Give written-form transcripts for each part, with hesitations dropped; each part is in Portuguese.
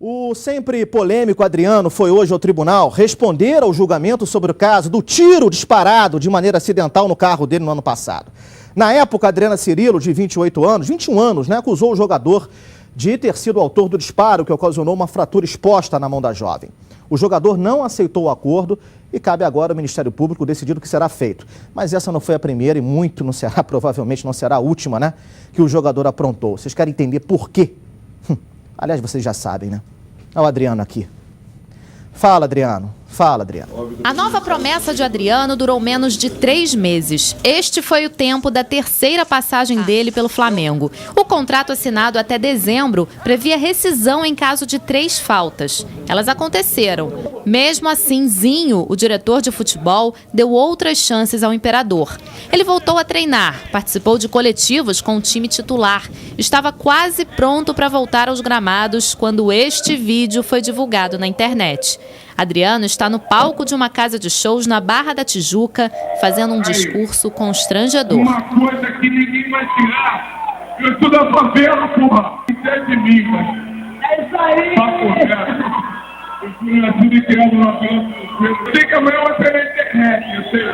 O sempre polêmico Adriano foi hoje ao tribunal responder ao julgamento sobre o caso do tiro disparado de maneira acidental no carro dele no ano passado. Na época, Adriana Cirilo, de 21 anos, acusou o jogador de ter sido o autor do disparo que ocasionou uma fratura exposta na mão da jovem. O jogador não aceitou o acordo e cabe agora ao Ministério Público decidir o que será feito. Mas essa não foi a primeira e muito não será, provavelmente não será a última, que o jogador aprontou. Vocês querem entender por quê? Aliás, vocês já sabem, Olha o Adriano aqui. Fala, Adriano. Fala, Adriano. A nova promessa de Adriano durou menos de 3 meses. Este foi o tempo da terceira passagem dele pelo Flamengo. O contrato assinado até dezembro previa rescisão em caso de 3 faltas. Elas aconteceram. Mesmo assim, Zinho, o diretor de futebol, deu outras chances ao Imperador. Ele voltou a treinar, participou de coletivos com o time titular. Estava quase pronto para voltar aos gramados quando este vídeo foi divulgado na internet. Adriano está no palco de uma casa de shows na Barra da Tijuca, fazendo um discurso constrangedor. Uma coisa que ninguém vai tirar. Eu sou da favela, porra. Isso é de mim, mano. É isso aí. Eu fui nascido e criado na favela. Eu sei que amanhã vai ser na internet, eu sei.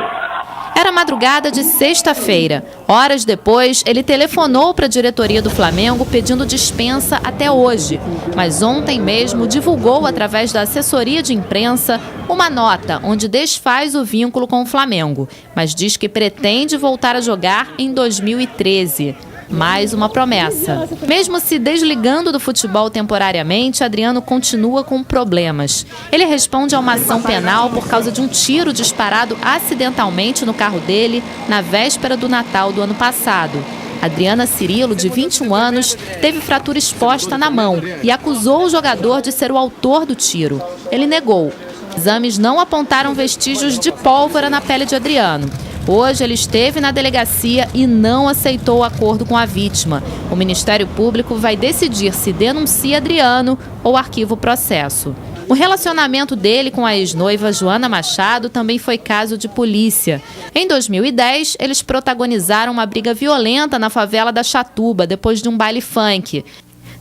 Era madrugada de sexta-feira. Horas depois, ele telefonou para a diretoria do Flamengo pedindo dispensa até hoje. Mas ontem mesmo divulgou, através da assessoria de imprensa, uma nota onde desfaz o vínculo com o Flamengo, mas diz que pretende voltar a jogar em 2013. Mais uma promessa. Mesmo se desligando do futebol temporariamente, Adriano continua com problemas. Ele responde a uma ação penal por causa de um tiro disparado acidentalmente no carro dele na véspera do Natal do ano passado. Adriana Cirilo, de 21 anos, teve fratura exposta na mão e acusou o jogador de ser o autor do tiro. Ele negou. Exames não apontaram vestígios de pólvora na pele de Adriano. Hoje ele esteve na delegacia e não aceitou o acordo com a vítima. O Ministério Público vai decidir se denuncia Adriano ou arquiva o processo. O relacionamento dele com a ex-noiva Joana Machado também foi caso de polícia. Em 2010, eles protagonizaram uma briga violenta na favela da Chatuba, depois de um baile funk.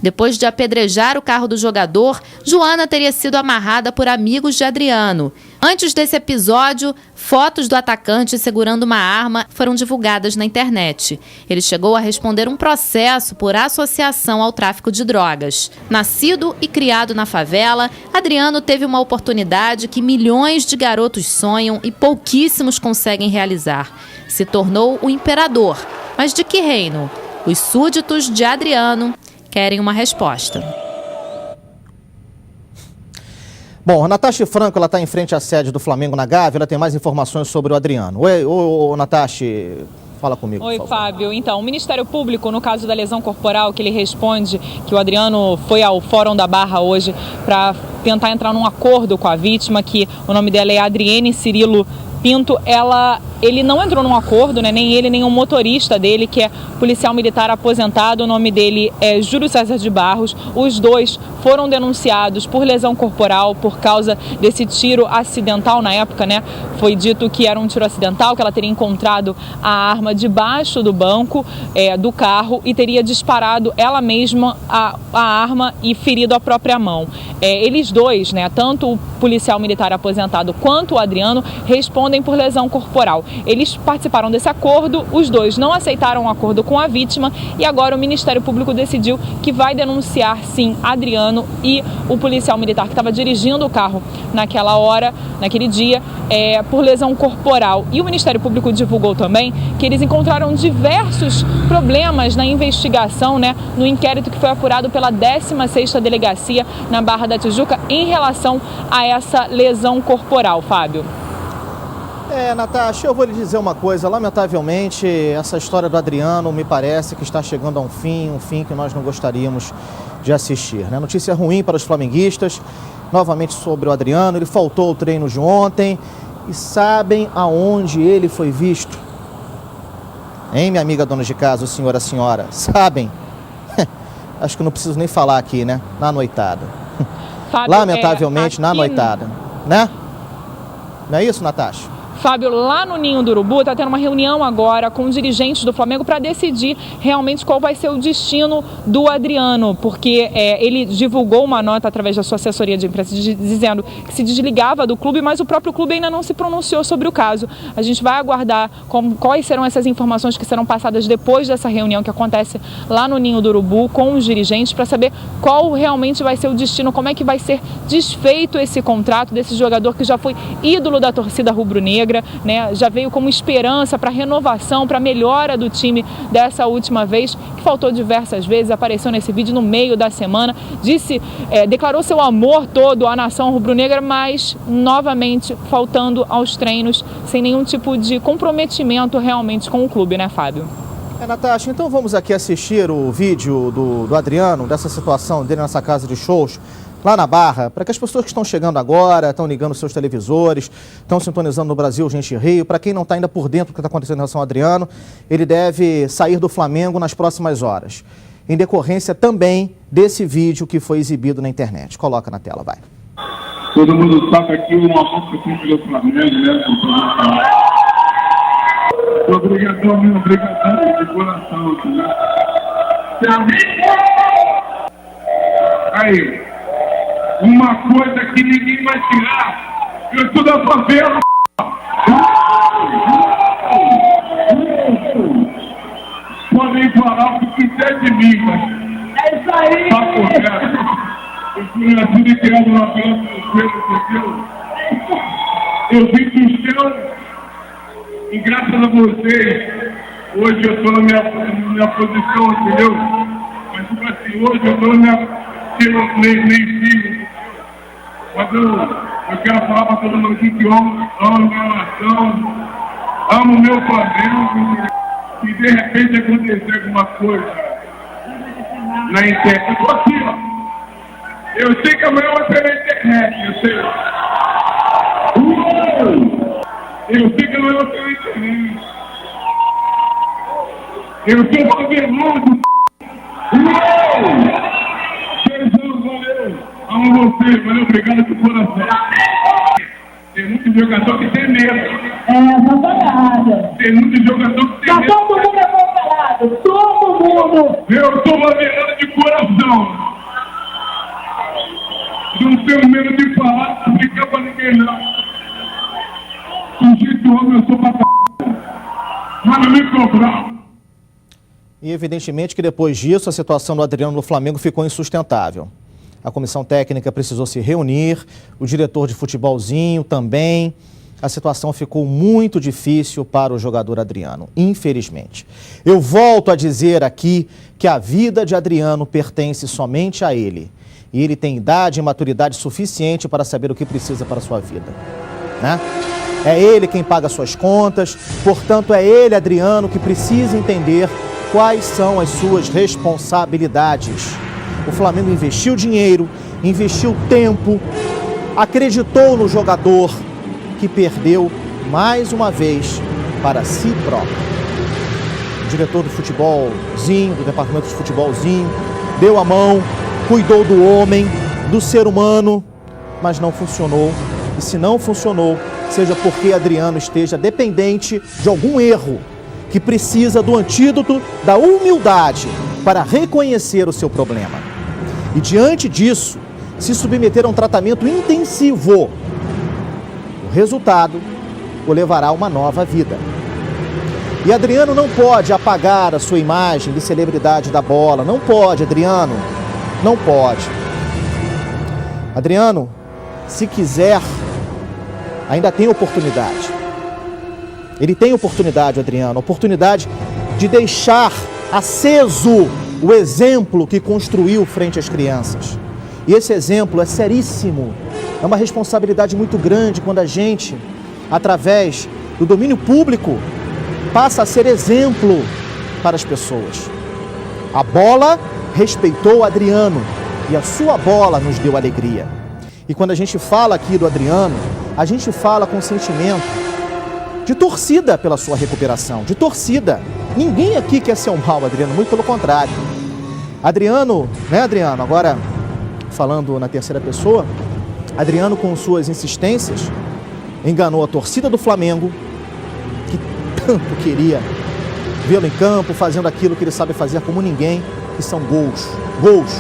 Depois de apedrejar o carro do jogador, Joana teria sido amarrada por amigos de Adriano. Antes desse episódio, fotos do atacante segurando uma arma foram divulgadas na internet. Ele chegou a responder um processo por associação ao tráfico de drogas. Nascido e criado na favela, Adriano teve uma oportunidade que milhões de garotos sonham e pouquíssimos conseguem realizar. Se tornou o imperador. Mas de que reino? Os súditos de Adriano querem uma resposta. Bom, a Natasha Franco está em frente à sede do Flamengo na Gávea. Ela tem mais informações sobre o Adriano. Oi, Natasha, fala comigo. Oi, Fábio. Então, o Ministério Público, no caso da lesão corporal, que ele responde que o Adriano foi ao Fórum da Barra hoje para tentar entrar num acordo com a vítima, que o nome dela é Adriane Cirilo Pinto, ele não entrou num acordo, nem ele, nem o motorista dele, que é policial militar aposentado, o nome dele é Júlio César de Barros. Os dois foram denunciados por lesão corporal por causa desse tiro acidental na época, Foi dito que era um tiro acidental, que ela teria encontrado a arma debaixo do banco do carro e teria disparado ela mesma a arma e ferido a própria mão. Eles dois, tanto o policial militar aposentado quanto o Adriano, respondem por lesão corporal. Eles participaram desse acordo, os dois não aceitaram um acordo com a vítima e agora o Ministério Público decidiu que vai denunciar, sim, Adriano e o policial militar que estava dirigindo o carro naquela hora, naquele dia, por lesão corporal. E o Ministério Público divulgou também que eles encontraram diversos problemas na investigação, no inquérito que foi apurado pela 16ª Delegacia na Barra da Tijuca em relação a essa lesão corporal, Fábio. Natasha, eu vou lhe dizer uma coisa. Lamentavelmente, essa história do Adriano me parece que está chegando a um fim que nós não gostaríamos de assistir. Notícia ruim para os flamenguistas, novamente sobre o Adriano. Ele faltou ao treino de ontem. E sabem aonde ele foi visto? Hein, minha amiga dona de casa, a senhora? Sabem? Acho que não preciso nem falar aqui, na noitada. Fábio, lamentavelmente, na noitada. Não é isso, Natasha? Fábio, lá no Ninho do Urubu está tendo uma reunião agora com dirigentes do Flamengo para decidir realmente qual vai ser o destino do Adriano, porque ele divulgou uma nota através da sua assessoria de imprensa dizendo que se desligava do clube, mas o próprio clube ainda não se pronunciou sobre o caso. A gente vai aguardar quais serão essas informações que serão passadas depois dessa reunião que acontece lá no Ninho do Urubu com os dirigentes para saber qual realmente vai ser o destino, como é que vai ser desfeito esse contrato desse jogador que já foi ídolo da torcida rubro-negra, né? Já veio como esperança para renovação, para melhora do time dessa última vez, que faltou diversas vezes, apareceu nesse vídeo no meio da semana, declarou seu amor todo à nação rubro-negra, mas novamente faltando aos treinos, sem nenhum tipo de comprometimento realmente com o clube, né, Fábio? Natasha, então vamos aqui assistir o vídeo do Adriano, dessa situação dele nessa casa de shows, lá na Barra, para que as pessoas que estão chegando agora, estão ligando seus televisores, estão sintonizando no Brasil, Gente Rio, para quem não está ainda por dentro do que está acontecendo em relação ao Adriano, ele deve sair do Flamengo nas próximas horas, em decorrência também desse vídeo que foi exibido na internet. Coloca na tela, vai. Todo mundo sabe aqui o amor que eu tenho pelo Flamengo, né? Obrigadão, meu, obrigadão de coração, né? Aí, uma coisa que ninguém vai tirar, eu sou da favela, podem falar o que quiser de mim, mas é isso aí! Papo reto. Eu fui nascido e criado na Bela entendeu? Eu vim do céu e graças a vocês, hoje eu estou na minha posição, entendeu? Mas tipo assim, hoje eu estou nem filho. Mas eu quero falar para todo mundo aqui que amo minha nação, amo meu Flamengo. Se de repente acontecer alguma coisa na internet, eu tô aqui, ó. Eu sei que amanhã vai ser na internet, eu sei. Eu sei que amanhã vai ser na internet. Eu sou favelado. Valeu. Amo você, valeu, obrigado de coração. Tem muito jogador que tem medo. Não tá errado. Tem muito jogador que tem medo. Todo mundo é favelado, todo mundo. Eu sou favelado de coração. Não tenho medo de falar, não ficar pra ninguém não. Sujeito homem, eu sou pra mas não me cobrar. E evidentemente que depois disso a situação do Adriano no Flamengo ficou insustentável. A comissão técnica precisou se reunir, o diretor de futebolzinho também. A situação ficou muito difícil para o jogador Adriano, infelizmente. Eu volto a dizer aqui que a vida de Adriano pertence somente a ele. E ele tem idade e maturidade suficiente para saber o que precisa para a sua vida, né? É ele quem paga suas contas, portanto é ele, Adriano, que precisa entender quais são as suas responsabilidades. O Flamengo investiu dinheiro, investiu tempo, acreditou no jogador que perdeu mais uma vez para si próprio. O diretor do futebolzinho, do departamento de futebolzinho, deu a mão, cuidou do homem, do ser humano, mas não funcionou. E se não funcionou, seja porque Adriano esteja dependente de algum erro, que precisa do antídoto da humildade para reconhecer o seu problema. E diante disso, se submeter a um tratamento intensivo, o resultado o levará a uma nova vida. E Adriano não pode apagar a sua imagem de celebridade da bola. Não pode, Adriano. Não pode. Adriano, se quiser, ainda tem oportunidade. Ele tem oportunidade, Adriano, oportunidade de deixar aceso o exemplo que construiu frente às crianças. E esse exemplo é seríssimo. É uma responsabilidade muito grande quando a gente, através do domínio público, passa a ser exemplo para as pessoas. A bola respeitou o Adriano e a sua bola nos deu alegria. E quando a gente fala aqui do Adriano, a gente fala com sentimento de torcida pela sua recuperação, de torcida. Ninguém aqui quer ser um mal, Adriano, muito pelo contrário. Adriano, né, Adriano? Agora, falando na terceira pessoa, Adriano, com suas insistências, enganou a torcida do Flamengo, que tanto queria vê-lo em campo, fazendo aquilo que ele sabe fazer como ninguém, que são gols. Gols.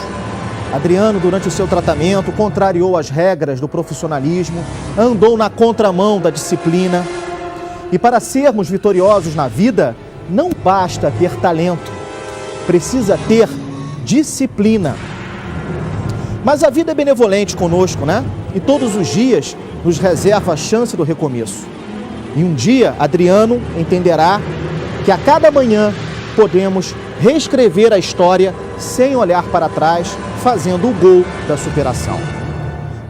Adriano, durante o seu tratamento, contrariou as regras do profissionalismo, andou na contramão da disciplina. E para sermos vitoriosos na vida, não basta ter talento, precisa ter disciplina. Mas a vida é benevolente conosco, né? E todos os dias nos reserva a chance do recomeço. E um dia, Adriano entenderá que a cada manhã podemos reescrever a história sem olhar para trás, fazendo o gol da superação.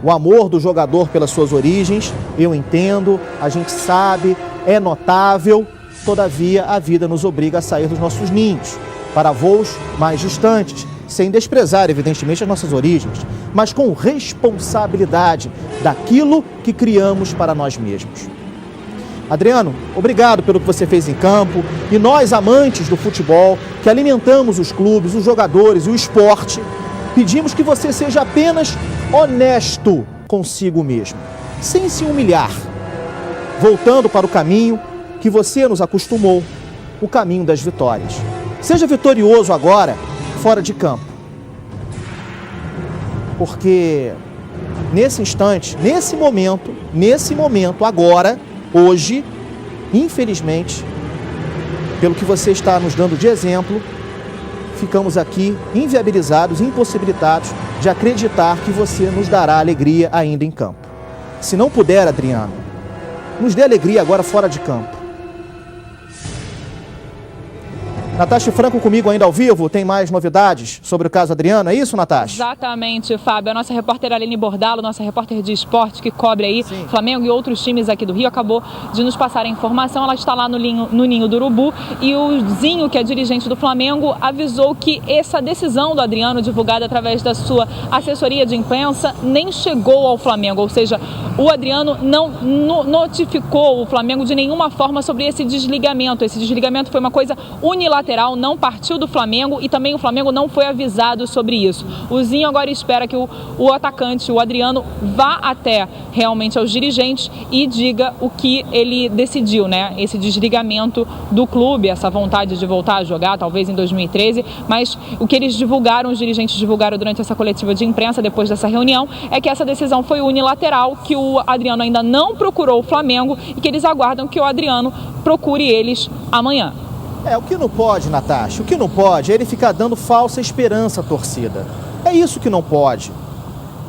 O amor do jogador pelas suas origens, eu entendo, a gente sabe, é notável, todavia a vida nos obriga a sair dos nossos ninhos, para voos mais distantes, sem desprezar, evidentemente, as nossas origens, mas com responsabilidade daquilo que criamos para nós mesmos. Adriano, obrigado pelo que você fez em campo, e nós, amantes do futebol, que alimentamos os clubes, os jogadores e o esporte, pedimos que você seja apenas honesto consigo mesmo, sem se humilhar, voltando para o caminho que você nos acostumou, o caminho das vitórias. Seja vitorioso agora, fora de campo. Porque nesse instante, nesse momento, agora, hoje, infelizmente, pelo que você está nos dando de exemplo, ficamos aqui inviabilizados, impossibilitados de acreditar que você nos dará alegria ainda em campo. Se não puder, Adriano, nos dê alegria agora fora de campo. Natasha Franco comigo ainda ao vivo, tem mais novidades sobre o caso Adriano, é isso, Natasha? Exatamente, Fábio. A nossa repórter Aline Bordalo, nossa repórter de esporte que cobre aí Sim. Flamengo e outros times aqui do Rio, acabou de nos passar a informação. Ela está lá no Ninho do Urubu e o Zinho, que é dirigente do Flamengo, avisou que essa decisão do Adriano, divulgada através da sua assessoria de imprensa, nem chegou ao Flamengo, ou seja, o Adriano não notificou o Flamengo de nenhuma forma sobre esse desligamento. Esse desligamento foi uma coisa unilateral, não partiu do Flamengo e também o Flamengo não foi avisado sobre isso. O Zinho agora espera que o atacante, o Adriano, vá até realmente aos dirigentes e diga o que ele decidiu, né? Esse desligamento do clube, essa vontade de voltar a jogar, talvez em 2013, mas o que eles divulgaram, os dirigentes divulgaram durante essa coletiva de imprensa, depois dessa reunião, é que essa decisão foi unilateral, que o Adriano ainda não procurou o Flamengo e que eles aguardam que o Adriano procure eles amanhã. O que não pode, Natasha, o que não pode é ele ficar dando falsa esperança à torcida. É isso que não pode,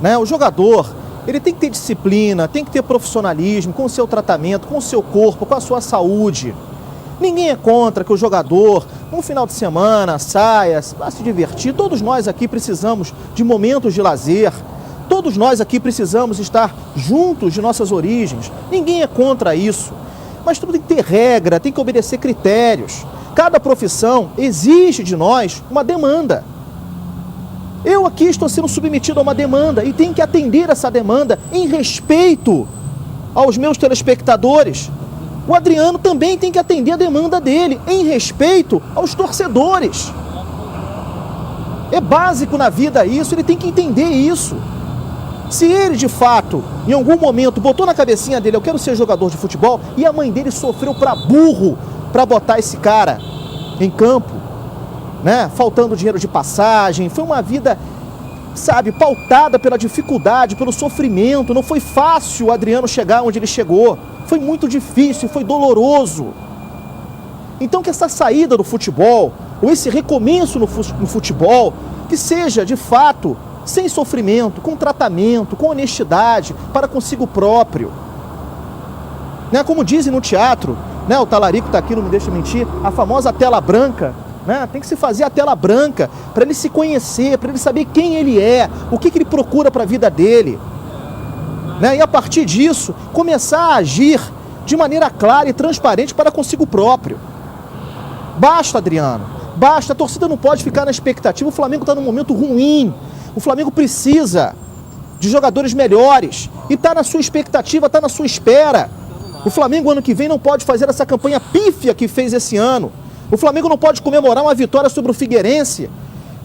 né? O jogador, ele tem que ter disciplina, tem que ter profissionalismo com o seu tratamento, com o seu corpo, com a sua saúde. Ninguém é contra que o jogador, no final de semana, saia, vá se divertir. Todos nós aqui precisamos de momentos de lazer. Todos nós aqui precisamos estar juntos de nossas origens. Ninguém é contra isso. Mas tudo tem que ter regra, tem que obedecer critérios. Cada profissão exige de nós uma demanda. Eu aqui estou sendo submetido a uma demanda e tenho que atender essa demanda em respeito aos meus telespectadores. O Adriano também tem que atender a demanda dele em respeito aos torcedores. É básico na vida isso, ele tem que entender isso. Se ele, de fato, em algum momento botou na cabecinha dele, eu quero ser jogador de futebol, e a mãe dele sofreu pra burro para botar esse cara em campo, né? Faltando dinheiro de passagem, foi uma vida, sabe, pautada pela dificuldade, pelo sofrimento. Não foi fácil o Adriano chegar onde ele chegou, foi muito difícil, foi doloroso. Então que essa saída do futebol, ou esse recomeço no futebol, que seja de fato sem sofrimento, com tratamento, com honestidade, para consigo próprio. Né? Como dizem no teatro, né? O Talarico está aqui, não me deixa mentir, a famosa tela branca, né? Tem que se fazer a tela branca para ele se conhecer, para ele saber quem ele é, o que ele procura para a vida dele. Né? E a partir disso, começar a agir de maneira clara e transparente para consigo próprio. Basta, Adriano, basta, a torcida não pode ficar na expectativa, o Flamengo está num momento ruim, o Flamengo precisa de jogadores melhores e está na sua expectativa, está na sua espera. O Flamengo ano que vem não pode fazer essa campanha pífia que fez esse ano. O Flamengo não pode comemorar uma vitória sobre o Figueirense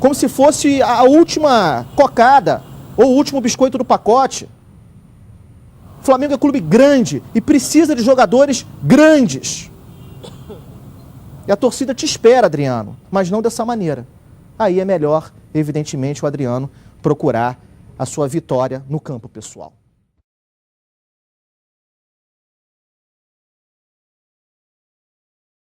como se fosse a última cocada ou o último biscoito do pacote. Flamengo é clube grande e precisa de jogadores grandes. E a torcida te espera, Adriano, mas não dessa maneira. Aí é melhor, evidentemente, o Adriano procurar a sua vitória no campo pessoal.